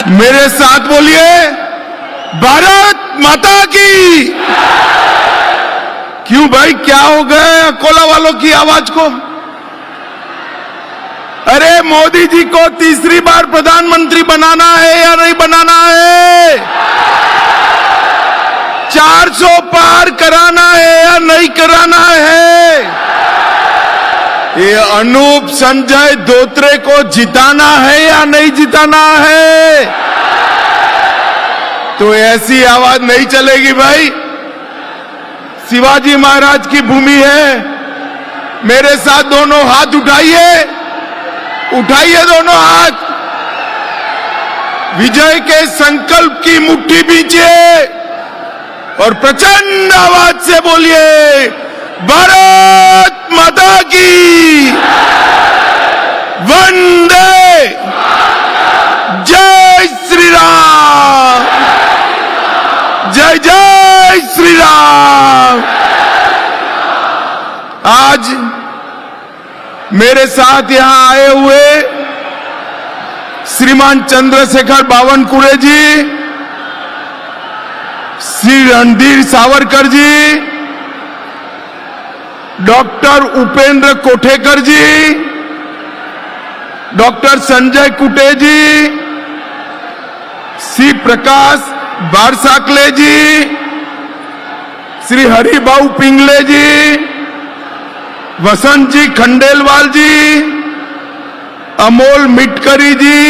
मेरे साथ बोलिए, भारत माता की। क्यों भाई, क्या हो गए अकोला वालों की आवाज को? अरे मोदी जी को तीसरी बार प्रधानमंत्री बनाना है या नहीं बनाना है? 400 पार कराना है या नहीं कराना है? ये अनूप संजय धोत्रे को जिताना है या नहीं जिताना है? तो ऐसी आवाज नहीं चलेगी भाई। शिवाजी महाराज की भूमि है। मेरे साथ दोनों हाथ उठाइए, उठाइए दोनों हाथ। विजय के संकल्प की मुट्ठी बीजिए और प्रचंड आवाज से बोलिए, भारत माता की वंदे, जय श्री राम, जय जय श्री राम। आज मेरे साथ यहां आए हुए श्रीमान चंद्रशेखर बावनकुळे जी, श्री रणधीर सावरकर जी, डॉक्टर उपेंद्र कोठेकर जी, डॉक्टर संजय कुटे जी, श्री प्रकाश बारसाकले जी, श्री हरिभाऊ पिंगले जी, वसंत जी खंडेलवाल जी, अमोल मिटकरी जी,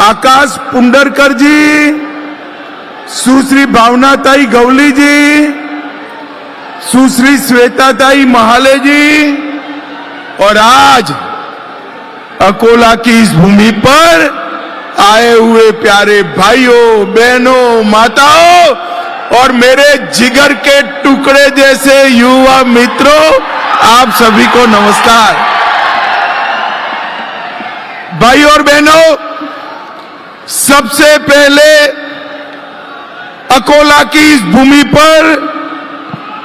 आकाश पुंडरकर जी, सुश्री भावनाताई गवली जी, सुश्री श्वेताताई महाले जी, और आज अकोला की इस भूमि पर आए हुए प्यारे भाइयों, बहनों, माताओं और मेरे जिगर के टुकड़े जैसे युवा मित्रों, आप सभी को नमस्कार। भाई और बहनों, सबसे पहले अकोला की इस भूमि पर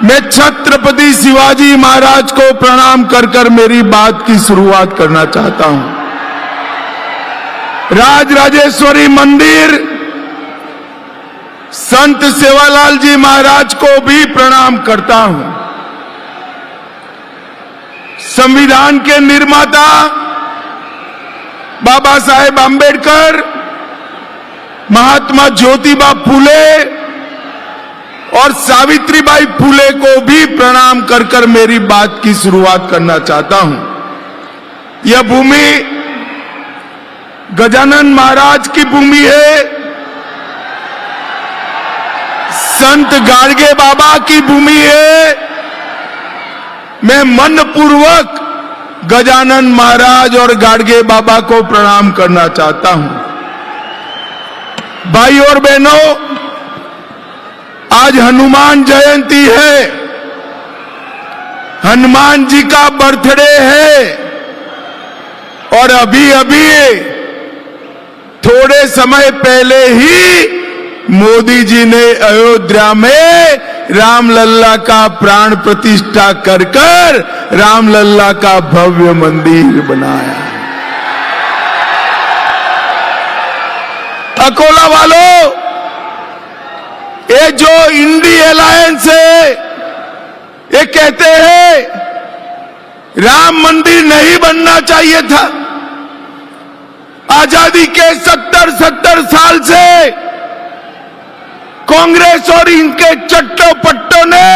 मैं छत्रपति शिवाजी महाराज को प्रणाम कर कर मेरी बात की शुरुआत करना चाहता हूं। राजराजेश्वरी मंदिर, संत सेवालाल जी महाराज को भी प्रणाम करता हूं। संविधान के निर्माता बाबा साहेब आंबेडकर, महात्मा ज्योतिबा फूले और सावित्रीबाई फूले को भी प्रणाम कर कर मेरी बात की शुरुआत करना चाहता हूं। यह भूमि गजानन महाराज की भूमि है, संत गाडगे बाबा की भूमि है। मैं मनपूर्वक गजानन महाराज और गाडगे बाबा को प्रणाम करना चाहता हूं। भाई और बहनों, आज हनुमान जयंती है, हनुमान जी का बर्थडे है और अभी अभी थोड़े समय पहले ही मोदी जी ने अयोध्या में रामलल्ला का प्राण प्रतिष्ठा कर कर रामलल्ला का भव्य मंदिर बनाया। अकोला वालों, ये जो इंडी अलायंस है, ये कहते हैं राम मंदिर नहीं बनना चाहिए था। आजादी के 70 साल से कांग्रेस और इनके चट्टो पट्टों ने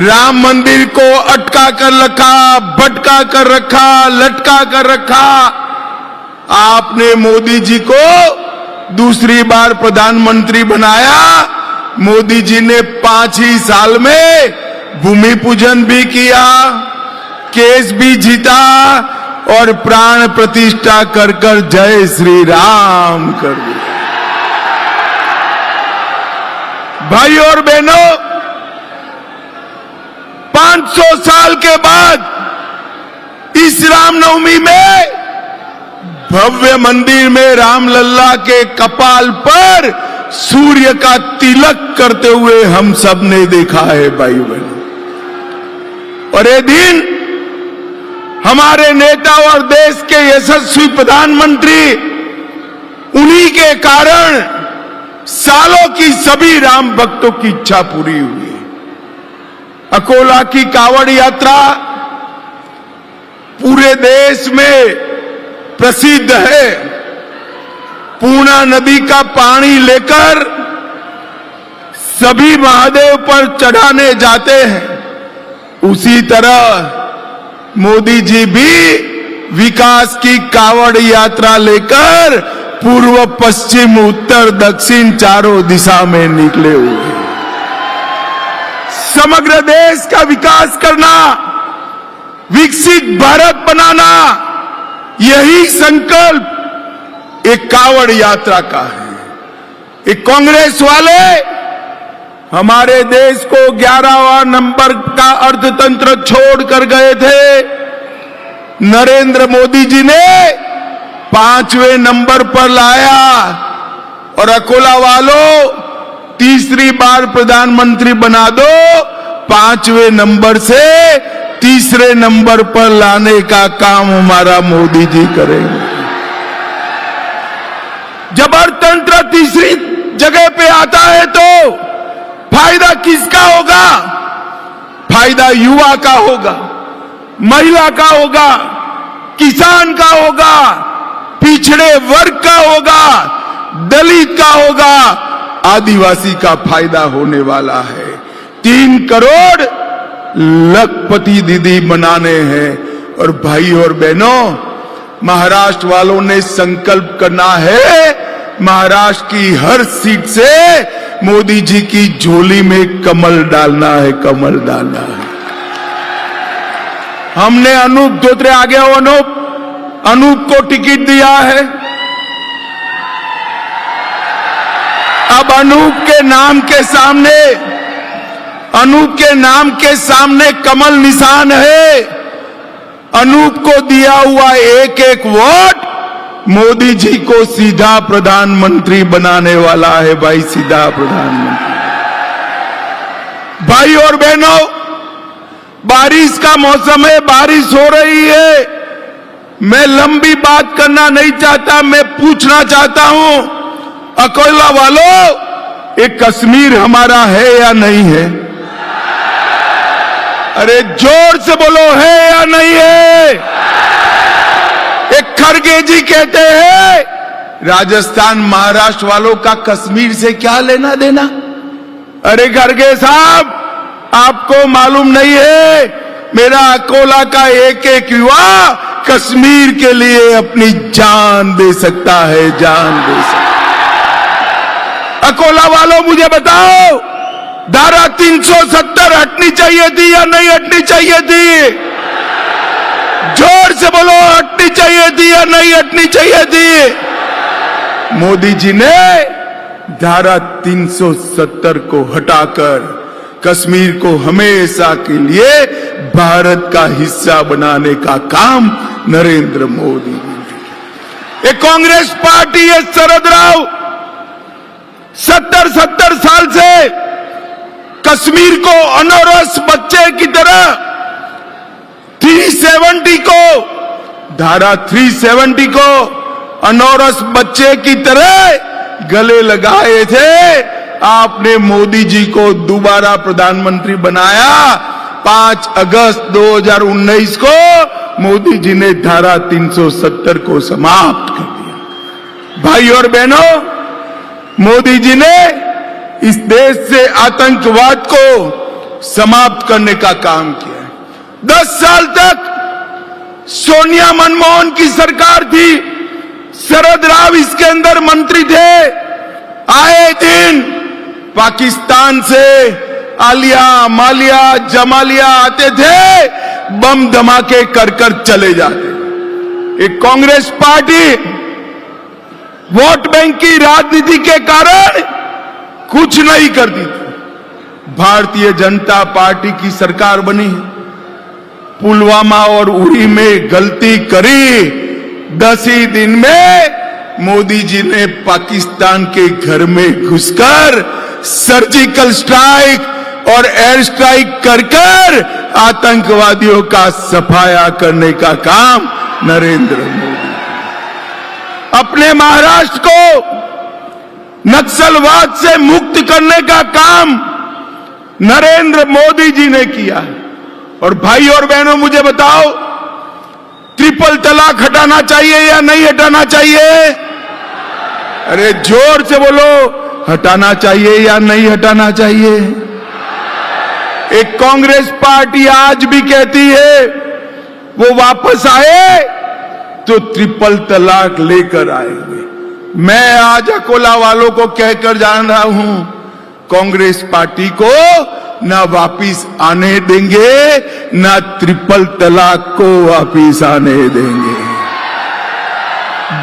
राम मंदिर को अटका कर रखा, भटका कर रखा, लटका कर रखा। आपने मोदी जी को दूसरी बार प्रधानमंत्री बनाया। मोदी जी ने 5 ही साल में भूमि पूजन भी किया, केस भी जीता और प्राण प्रतिष्ठा कर कर जय श्री राम कर दिया। भाई और बहनों, 500 साल के बाद इस रामनवमी में भव्य मंदिर में रामलल्ला के कपाल पर सूर्य का तिलक करते हुए हम सब ने देखा है भाई बहनों। और ये दिन हमारे नेता और देश के यशस्वी प्रधानमंत्री उन्हीं के कारण सालों की सभी राम भक्तों की इच्छा पूरी हुई है। अकोला की कावड़ यात्रा पूरे देश में प्रसिद्ध है। पूर्णा नदी का पानी लेकर सभी महादेव पर चढ़ाने जाते हैं। उसी तरह मोदी जी भी विकास की कावड़ यात्रा लेकर पूर्व पश्चिम उत्तर दक्षिण चारों दिशा में निकले हुए हैं। समग्र देश का विकास करना, विकसित भारत बनाना, यही संकल्प एक कावड़ यात्रा का है। एक कांग्रेस वाले हमारे देश को 11वां नंबर का अर्थतंत्र छोड़कर गए थे। नरेंद्र मोदी जी ने 5वें नंबर पर लाया और अकोला वालों तीसरी बार प्रधानमंत्री बना दो। 5वें नंबर से तीसरे नंबर पर लाने का काम हमारा मोदी जी करेंगे। जब अर्थतंत्र तीसरी जगह पे आता है तो फायदा किसका होगा? फायदा युवा का होगा, महिला का होगा, किसान का होगा, पिछड़े वर्ग का होगा, दलित का होगा, आदिवासी का फायदा होने वाला है। 3 करोड़ लखपति दीदी बनाने हैं। और भाई और बहनों, महाराष्ट्र वालों ने संकल्प करना है महाराष्ट्र की हर सीट से मोदी जी की झोली में कमल डालना है, कमल डालना है। हमने अनूप धोत्रे आ गया, अनूप को टिकट दिया है। अब अनूप के नाम के सामने कमल निशान है। अनूप को दिया हुआ एक एक वोट मोदी जी को सीधा प्रधानमंत्री बनाने वाला है। भाई, सीधा प्रधानमंत्री। भाई और बहनों, बारिश का मौसम है, बारिश हो रही है। मैं लंबी बात करना नहीं चाहता, मैं पूछना चाहता हूं, अकोला वालों, एक कश्मीर हमारा है या नहीं है? अरे जोर से बोलो, है या नहीं है? एक खड़गे जी कहते हैं, राजस्थान महाराष्ट्र वालों का कश्मीर से क्या लेना देना? अरे खड़गे साहब, आपको मालूम नहीं है, मेरा अकोला का एक एक युवा कश्मीर के लिए अपनी जान दे सकता है, जान दे सकता है। अकोला वालों, मुझे बताओ, धारा 370 हटनी चाहिए थी या नहीं हटनी चाहिए थी? जोर से बोलो, हटनी चाहिए थी या नहीं हटनी चाहिए थी? मोदी जी ने धारा 370 को हटाकर कश्मीर को हमेशा के लिए भारत का हिस्सा बनाने का काम नरेंद्र मोदी जी। एक कांग्रेस पार्टी है, शरद राव 70 साल से कश्मीर को अनौरस बच्चे की तरह 370 को, धारा 370 को अनौरस बच्चे की तरह गले लगाए थे। आपने मोदी जी को दोबारा प्रधानमंत्री बनाया। 5 अगस्त 2019 को मोदी जी ने धारा 370 को समाप्त कर दिया। भाई और बहनों, मोदी जी ने इस देश से आतंकवाद को समाप्त करने का काम किया। 10 साल तक सोनिया मनमोहन की सरकार थी, शरद राव इसके अंदर मंत्री थे। आए दिन पाकिस्तान से आलिया, मालिया, जमालिया आते थे, बम धमाके कर कर चले जाते। एक कांग्रेस पार्टी वोट बैंक की राजनीति के कारण कुछ नहीं करती थी। भारतीय जनता पार्टी की सरकार बनी है। पुलवामा और उरी में गलती करी, 10 ही दिन में मोदी जी ने पाकिस्तान के घर में घुसकर सर्जिकल स्ट्राइक और एयर स्ट्राइक कर कर आतंकवादियों का सफाया करने का काम नरेंद्र मोदी। अपने अपने महाराष्ट्र को नक्सलवाद से मुक्त करने का काम नरेंद्र मोदी जी ने किया है। और भाई और बहनों, मुझे बताओ, ट्रिपल तलाक हटाना चाहिए या नहीं हटाना चाहिए? अरे जोर से बोलो, हटाना चाहिए या नहीं हटाना चाहिए? एक कांग्रेस पार्टी आज भी कहती है वो वापस आए तो ट्रिपल तलाक लेकर आएंगे। मैं आज अकोला वालों को कहकर जान रहा हूं, कांग्रेस पार्टी को ना वापिस आने देंगे, ना ट्रिपल तलाक को वापिस आने देंगे।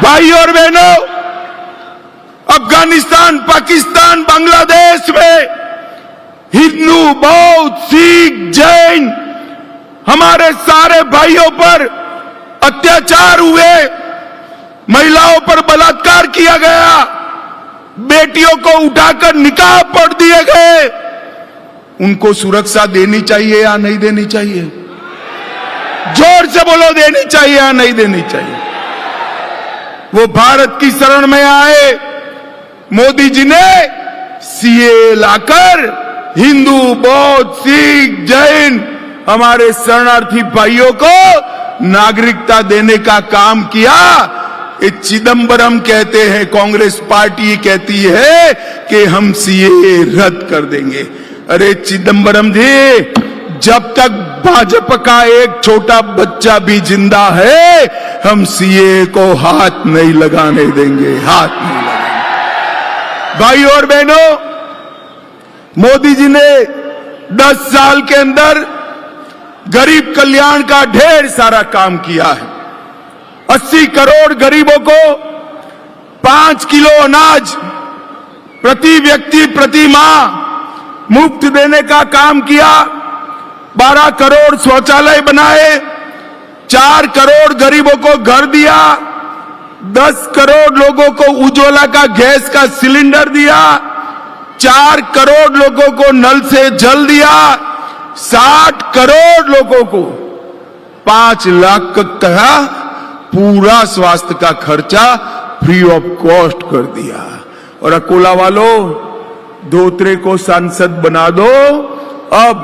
भाई और बहनों, अफगानिस्तान, पाकिस्तान, बांग्लादेश में हिंदू, बौद्ध, सिख, जैन, हमारे सारे भाइयों पर अत्याचार हुए, महिलाओं पर बलात्कार किया गया, बेटियों को उठाकर निकाह पढ़ दिए गए। उनको सुरक्षा देनी चाहिए या नहीं देनी चाहिए? जोर से बोलो, देनी चाहिए या नहीं देनी चाहिए? वो भारत की शरण में आए, मोदी जी ने सीए लाकर हिंदू, बौद्ध, सिख, जैन, हमारे शरणार्थी भाइयों को नागरिकता देने का काम किया। ये चिदंबरम कहते हैं, कांग्रेस पार्टी कहती है कि हम सीए रद्द कर देंगे। अरे चिदंबरम जी, जब तक भाजपा का एक छोटा बच्चा भी जिंदा है, हम सीए को हाथ नहीं लगाने देंगे, हाथ नहीं लगाएंगे। भाई और बहनों, मोदी जी ने 10 साल के अंदर गरीब कल्याण का ढेर सारा काम किया है। 80 करोड़ गरीबों को 5 किलो अनाज प्रति व्यक्ति प्रति माह मुफ्त देने का काम किया। 12 करोड़ शौचालय बनाए, 4 करोड़ गरीबों को घर दिया, 10 करोड़ लोगों को उज्ज्वला का गैस का सिलेंडर दिया, 4 करोड़ लोगों को नल से जल दिया, 60 करोड़ लोगों को 5 लाख का पूरा स्वास्थ्य का खर्चा फ्री ऑफ कॉस्ट कर दिया। और अकोला वालों, धोत्रे को सांसद बना दो। अब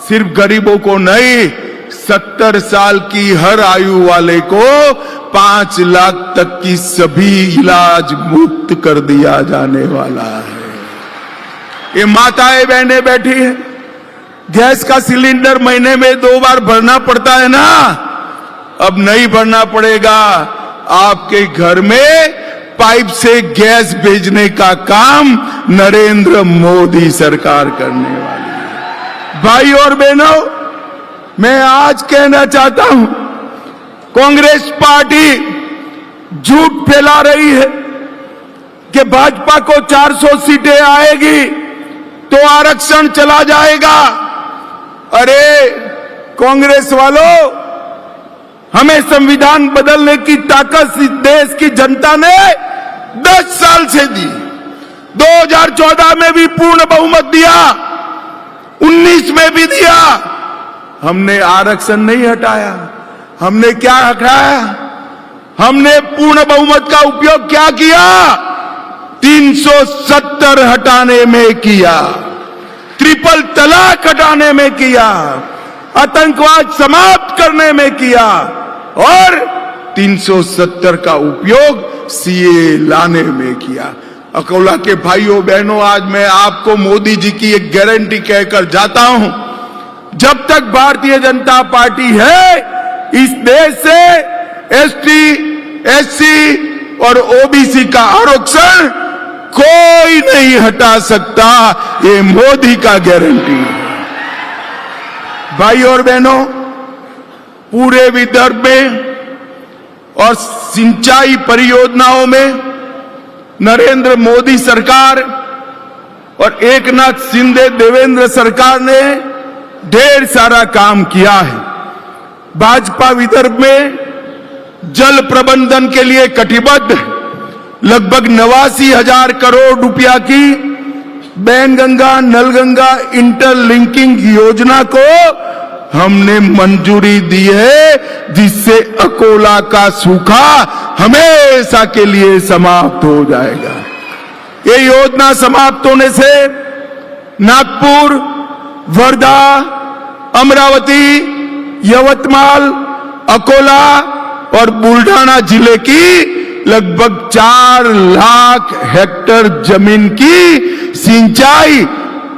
सिर्फ गरीबों को नहीं, 70 साल की हर आयु वाले को 5 लाख तक की सभी इलाज मुफ्त कर दिया जाने वाला है। ये माताएं बहनें बैठी हैं, गैस का सिलेंडर महीने में 2 बार भरना पड़ता है ना, अब नहीं भरना पड़ेगा। आपके घर में पाइप से गैस भेजने का काम नरेंद्र मोदी सरकार करने वाली है। भाई और बहनों, मैं आज कहना चाहता हूं, कांग्रेस पार्टी झूठ फैला रही है कि भाजपा को 400 सीटें आएगी तो आरक्षण चला जाएगा। अरे कांग्रेस वालों, हमें संविधान बदलने की ताकत इस देश की जनता ने 10 साल से दी। 2014 में भी पूर्ण बहुमत दिया, 19 में भी दिया। हमने आरक्षण नहीं हटाया। हमने क्या हटाया? हमने पूर्ण बहुमत का उपयोग क्या किया? 370 हटाने में किया, ट्रिपल तलाक हटाने में किया, आतंकवाद समाप्त करने में किया और 370 का उपयोग सीए लाने में किया। अकोला के भाइयों बहनों, आज मैं आपको मोदी जी की एक गारंटी कहकर जाता हूं, जब तक भारतीय जनता पार्टी है, इस देश से एसटी, एससी और ओबीसी का आरक्षण कोई नहीं हटा सकता। ये मोदी का गारंटी है। भाई और बहनों, पूरे विदर्भ में और सिंचाई परियोजनाओं में नरेंद्र मोदी सरकार और एकनाथ शिंदे देवेंद्र सरकार ने ढेर सारा काम किया है। भाजपा विदर्भ में जल प्रबंधन के लिए कटिबद्ध है। लगभग 89,000 करोड़ रुपया की बैनगंगा नलगंगा इंटरलिंकिंग योजना को हमने मंजूरी दी है, जिससे अकोला का सूखा हमेशा के लिए समाप्त हो जाएगा। ये योजना समाप्त होने से नागपुर, वर्धा, अमरावती, यवतमाल, अकोला और बुल्ढाना जिले की लगभग 4 लाख हेक्टेयर जमीन की सिंचाई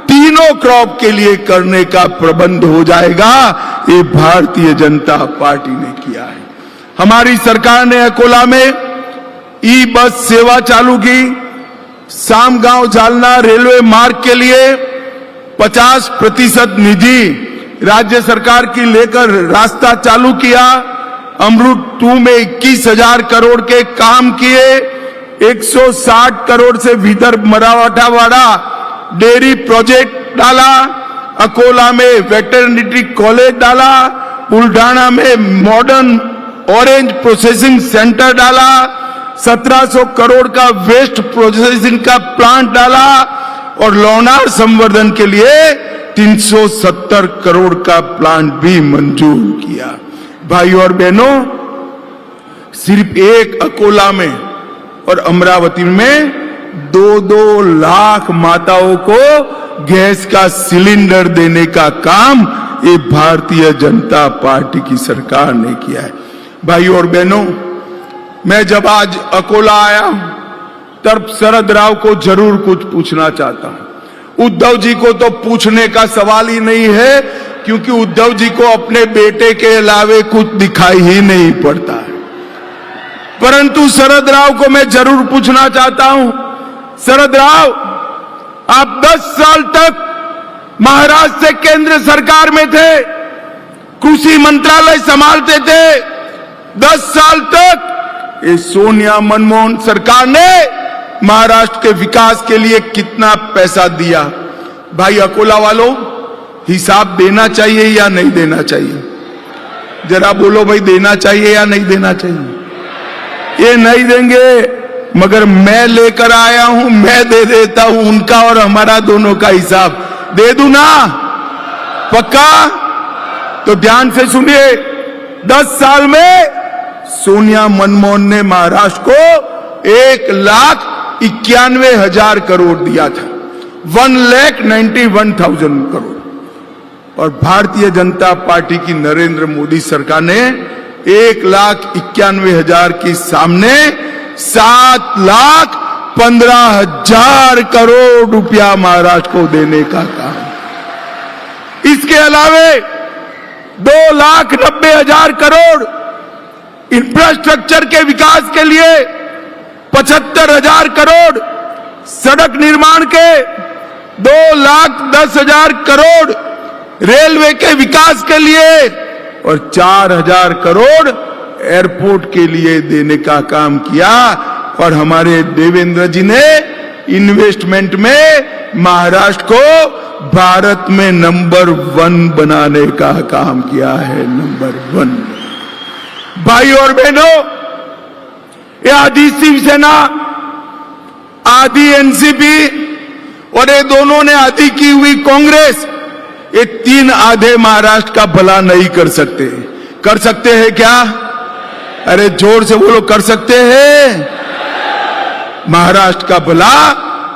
तीनों क्रॉप के लिए करने का प्रबंध हो जाएगा। ये भारतीय जनता पार्टी ने किया है। हमारी सरकार ने अकोला में ई बस सेवा चालू की। सामगांव जालना रेलवे मार्ग के लिए 50% निधि राज्य सरकार की लेकर रास्ता चालू किया। अमृत 2 में 21,000 करोड़ के काम किए। 160 करोड़ से विदर्भ मराठवाड़ा डेयरी प्रोजेक्ट डाला। अकोला में वेटरनिटी कॉलेज डाला। बुल्ढाना में मॉडर्न ऑरेंज प्रोसेसिंग सेंटर डाला। 1700 करोड़ का वेस्ट प्रोसेसिंग का प्लांट डाला और लोनार संवर्धन के लिए 370 करोड़ का प्लांट भी मंजूर किया। भाइयों और बहनों, सिर्फ एक अकोला में और अमरावती में 2-2 लाख माताओं को गैस का सिलेंडर देने का काम ये भारतीय जनता पार्टी की सरकार ने किया है। भाइयों और बहनों, मैं जब आज अकोला आया तब शरद राव को जरूर कुछ पूछना चाहता हूं। उद्धव जी को तो पूछने का सवाल ही नहीं है, क्योंकि उद्धव जी को अपने बेटे के अलावे कुछ दिखाई ही नहीं पड़ता है। परंतु शरद राव को मैं जरूर पूछना चाहता हूं। शरद राव, आप 10 साल तक महाराष्ट्र से केंद्र सरकार में थे, कृषि मंत्रालय संभालते थे। 10 साल तक ये सोनिया मनमोहन सरकार ने महाराष्ट्र के विकास के लिए कितना पैसा दिया? भाई अकोला वालों, हिसाब देना चाहिए या नहीं देना चाहिए? जरा बोलो भाई, देना चाहिए या नहीं देना चाहिए? ये नहीं देंगे, मगर मैं लेकर आया हूं, मैं दे देता हूं। उनका और हमारा दोनों का हिसाब दे दूं ना? पक्का? तो ध्यान से सुनिए। 10 साल में सोनिया मनमोहन ने महाराष्ट्र को 1,91,000 करोड़ दिया था, 1,91,000 करोड़। और भारतीय जनता पार्टी की नरेंद्र मोदी सरकार ने 1,91,000 के सामने 7,15,000 करोड़ रुपया महाराष्ट्र को देने का काम। इसके अलावे 2,90,000 करोड़ इंफ्रास्ट्रक्चर के विकास के लिए, 75,000 करोड़ सड़क निर्माण के, 2,10,000 करोड़ रेलवे के विकास के लिए और 4,000 करोड़ एयरपोर्ट के लिए देने का काम किया। और हमारे देवेंद्र जी ने इन्वेस्टमेंट में महाराष्ट्र को भारत में नंबर 1 बनाने का काम किया है, नंबर 1। भाइयों और बहनों, ये आधी शिवसेना, आधी एनसीपी और ये दोनों ने आधी की हुई कांग्रेस, ये 3 आधे महाराष्ट्र का भला नहीं कर सकते। कर सकते हैं क्या? अरे जोर से बोलो, कर सकते हैं? महाराष्ट्र का भला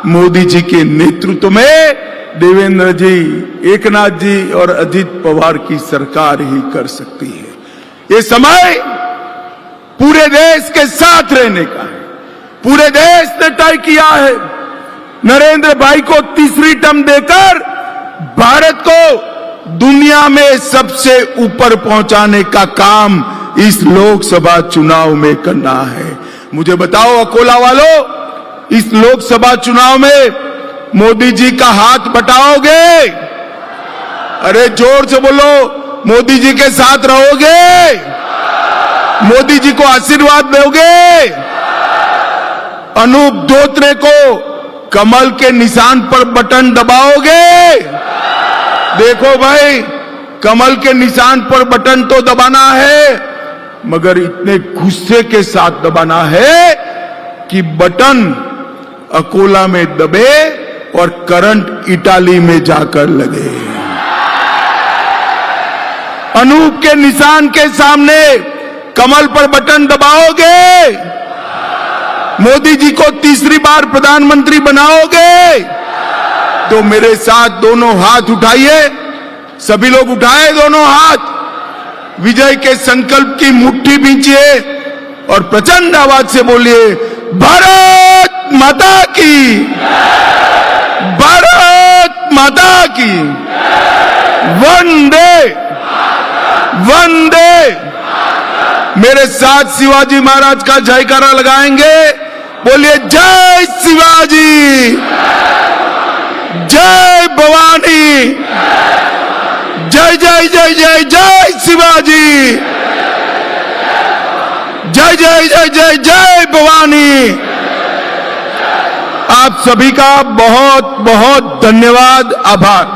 मोदी जी के नेतृत्व में देवेंद्र जी, एकनाथ जी और अजित पवार की सरकार ही कर सकती है। ये समय पूरे देश के साथ रहने का है। पूरे देश ने तय किया है नरेंद्र भाई को तीसरी टर्म देकर भारत को दुनिया में सबसे ऊपर पहुंचाने का काम इस लोकसभा चुनाव में करना है। मुझे बताओ अकोला वालों, इस लोकसभा चुनाव में मोदी जी का हाथ बटाओगे? अरे जोर से बोलो, मोदी जी के साथ रहोगे? मोदी जी को आशीर्वाद दोगे? अनूप धोत्रे को कमल के निशान पर बटन दबाओगे? देखो भाई, कमल के निशान पर बटन तो दबाना है, मगर इतने गुस्से के साथ दबाना है कि बटन अकोला में दबे और करंट इटाली में जाकर लगे। अनूप के निशान के सामने कमल पर बटन दबाओगे? मोदी जी को तीसरी बार प्रधानमंत्री बनाओगे? तो मेरे साथ दोनों हाथ उठाइए, सभी लोग उठाए दोनों हाथ, विजय के संकल्प की मुट्ठी बींचिए और प्रचंड आवाज से बोलिए, भारत माता की, भारत माता की, वंदे वंदे। मेरे साथ शिवाजी महाराज का जयकारा लगाएंगे, बोलिए जय शिवाजी, जय भवानी, जय जय जय जय जय शिवाजी, जय जय जय जय जय भवानी। आप सभी का बहुत बहुत धन्यवाद, आभार।